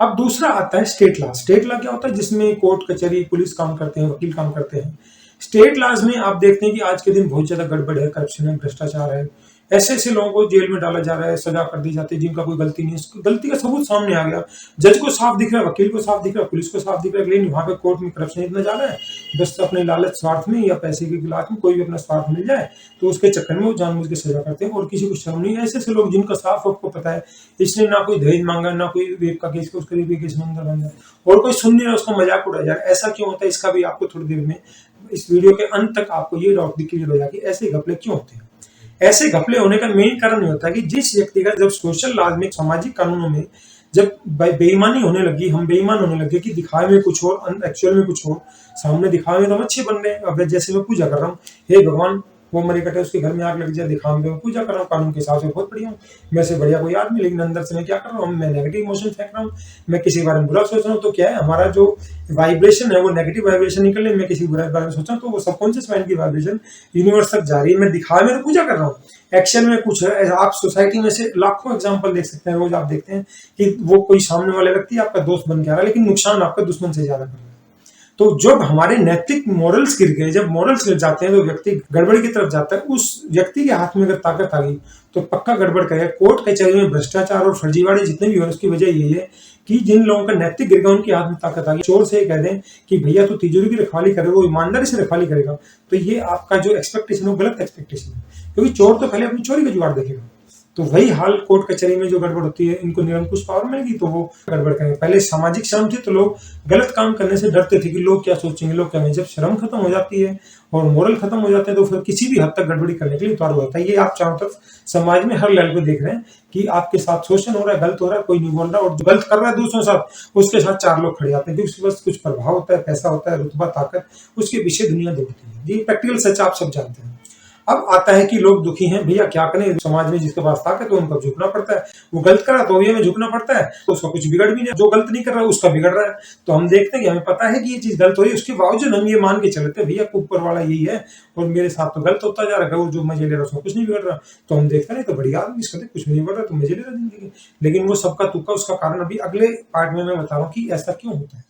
अब दूसरा आता है स्टेट लॉ। स्टेट लॉ क्या होता है? जिसमें कोर्ट कचहरी पुलिस काम करते हैं, वकील काम करते हैं। स्टेट लॉज में आप देखते हैं कि आज के दिन बहुत ज्यादा गड़बड़ है, करप्शन है, भ्रष्टाचार है। ऐसे ऐसे लोगों को जेल में डाला जा रहा है, सजा कर दी जाती है जिनका कोई गलती नहीं है, गलती का सबूत सामने आ गया। जज को साफ दिख रहा है, वकील को साफ दिख रहा है, पुलिस को साफ दिख रहा है, लेकिन वहां पे कोर्ट में करप्शन इतना ज्यादा है, बस अपने लालच स्वार्थ में या पैसे के गिलाफ में कोई भी अपना स्वार्थ मिल जाए तो उसके चक्कर में वो जानबूझ के सजा करते हैं और किसी को शर्म नहीं है। ऐसे ऐसे लोग जिनका साफ आपको पता है इसने ना कोई दहेज मांगा, ना कोई रेप का केस, उसका रेप केस में अंदर बन जाए और कोई सुन नहीं रहा, उसका मजाक उड़ाया जा रहा है। ऐसा क्यों होता है? इसका भी आपको थोड़ी देर में इस वीडियो के अंत तक आपको ये डाउट क्लियर हो जाएगी ऐसे घपले क्यों होते हैं। ऐसे घपले होने का मेन कारण ये होता है कि जिस व्यक्ति का जब सोशल लॉज में, सामाजिक कानूनों में जब बेईमानी होने लगी, हम बेईमान होने लगे कि दिखावे में कुछ और एक्चुअल में कुछ और, सामने दिखावे में तो हम अच्छे बन रहे हैं। अब जैसे मैं पूजा कर रहा हूँ, हे भगवान वो मरे कटे उसके घर में आग लग जाए, दिखावे में पूजा कर रहा हूँ, कानून के हिसाब से बहुत बढ़िया हूँ, मैं से बढ़िया कोई आदमी, लेकिन अंदर से मैं क्या कर रहा हूँ? मैं नेगेटिव इमोशन फेंक रहा हूँ, मैं किसी के बारे में बुरा सोच रहा हूँ। तो क्या है, हमारा जो वाइब्रेशन है वो नेगेटिव वाइब्रेशन निकलने, मैं किसी बुरे बारे में सोच रहा हूँ तो वो सबकॉन्शियस माइंड की वाइब्रेशन यूनिवर्स तक जा रही है। मैं दिखावे में तो पूजा कर रहा हूँ, एक्शन में कुछ है। आप सोसाइटी में से लाखों एग्जांपल देख सकते हैं, रोज आप देखते हैं कि वो कोई सामने वाला व्यक्ति आपका दोस्त बन के आ रहा है लेकिन नुकसान आपका दुश्मन से ज्यादा कर रहा है। तो जब हमारे नैतिक मॉरल्स गिर गए, जब मॉरल्स गिर जाते हैं तो व्यक्ति गड़बड़ी की तरफ जाता है। उस व्यक्ति के हाथ में अगर ताकत आ गई तो पक्का गड़बड़ करेगा। कोर्ट कचहरी में भ्रष्टाचार और फर्जीवाड़े जितने भी हो उसकी वजह यही है कि जिन लोगों का नैतिक गिर गया उनके हाथ में ताकत आ गई। चोर से कह दें कि भैया तू तिजोरी की रखवाली करे, वो ईमानदारी से रखवाली करेगा, तो ये आपका जो एक्सपेक्टेशन है गलत एक्सपेक्टेशन है, क्योंकि चोर तो पहले अपनी चोरी का जुगाड़ देखेगा। तो वही हाल कोर्ट कचहरी में जो गड़बड़ होती है, इनको निरंकुश पावर मिलेगी तो वो गड़बड़ करेंगे। पहले सामाजिक श्रम थे तो लोग गलत काम करने से डरते थे कि लोग क्या सोचेंगे, लोग क्या नहीं। जब श्रम खत्म हो जाती है और मोरल खत्म हो जाते हैं तो फिर किसी भी हद तक गड़बड़ी करने के लिए तैयार हो जाता है। ये आप चारों तरफ समाज में हर लेवल पे देख रहे हैं कि आपके साथ शोषण हो रहा है, गलत हो रहा है, कोई नहीं बोल रहा, और जो गलत कर रहा है दूसरों के साथ उसके साथ चार लोग खड़े आते हैं क्योंकि उसके पास कुछ प्रभाव होता है, पैसा होता है, रुतबा, ताकत, उसके पीछे दुनिया दौड़ती है। ये प्रैक्टिकल सच आप सब जानते हैं। अब आता है कि लोग दुखी हैं, भैया क्या करें, समाज में जिसके पास ताकत है उनको झुकना पड़ता है। वो गलत कर रहा तो भी हमें झुकना पड़ता है, तो उसका कुछ बिगड़ भी नहीं, जो गलत नहीं कर रहा उसका बिगड़ रहा है। तो हम देखते हैं कि हमें पता है कि ये चीज गलत हो रही है, उसके बावजूद हम ये मान के चलते हैं भैया ऊपर वाला यही है और मेरे साथ तो गलत होता जा रहा है, वो जो मजे ले रहा है उसमें कुछ नहीं बिगड़ रहा। तो हम देखते नहीं तो बढ़िया आदमी, इसका कुछ नहीं बिगड़ रहा, तो मजे ले रहा जिंदगी। लेकिन वो सबका तुक्का, उसका कारण अभी अगले पार्ट में मैं बता रहा हूँ कि ऐसा क्यों होता है।